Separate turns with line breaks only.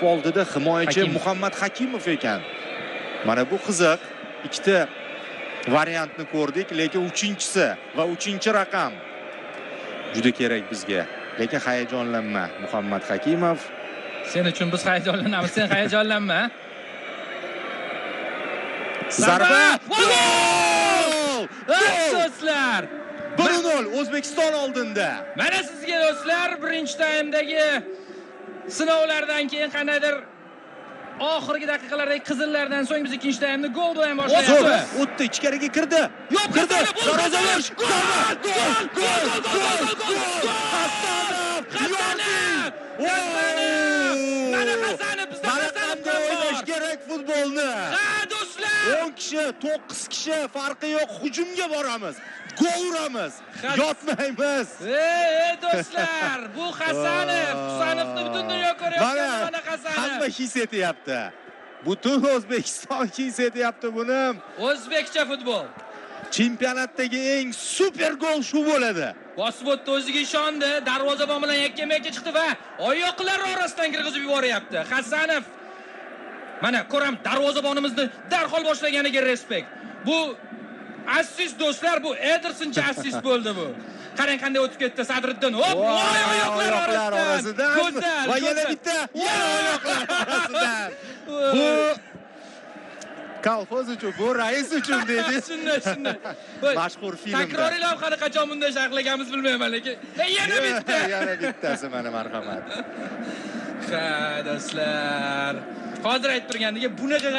to'p oldida himoyachi Muhammad Hakimov ekan. Mana bu qiziq. Ikkita variantni ko'rdik, lekin uchinchisi va uchinchi raqam juda kerak bizga. Lekin hayajonlanma, Muhammad Hakimov.
Sen uchun biz hayajonlanamiz, sen hayajonlanma.
Zarba!
Gol! Do'stlar!
1-0 O'zbekiston oldinda.
Mana sizga do'stlar, birinchi taymdagi sinovlardan keyin qandaydir oxirgi daqiqalardagi qizillardan so'ng biz ikkinchi taymni gol bilan boshlayapmiz.
O'tdi, ichkariga kirdi.
Yo'q,
kirdi.
Darvozalash! Mana Hasanov bizda
qanday o'ynash kerak futbolni.
Ha, do'stlar!
10 kishi, 9 kishi farqi yo'q, hujumga boramiz. Gol uramiz. Yotmaymiz.
Ey do'stlar, bu Hasanov, Husanovni butun dunyo ko'ryapti, mana Hasanov.
Hamma his etyapti. Butun O'zbekiston his etyapti buni.
O'zbekcha futbol.
Chempionatdagi eng super gol shu bo'ladi.
Bosib o'tdi, o'ziga ishondi, darvozabon bilan yakkama-yakka chiqdi va oyoqlari orasidan kirgizib yuboryapti. Hasanov. Mana ko'ram, darvozabonimizni darhol boshlaganiga respekt. Bu assist do'stlar, bu Edersoncha assist bo'ldi bu. Qarang qanday o'tib ketdi Sadriddin. Hop, oyoqlar orasidan. Go'zal.
Va yana bitta oyoqlar orasidan. Bu kolxoz uchun, bu rais uchun dedi.
Shunday.
Mashhur filmda.
Takroriy lavhani qachon bunday sharhlaganimiz bilmayman, lekin yana bitta.
Yana bittasi mana marhamat.
Ha, do'stlar. Hozir aytib turgandek, bunaqa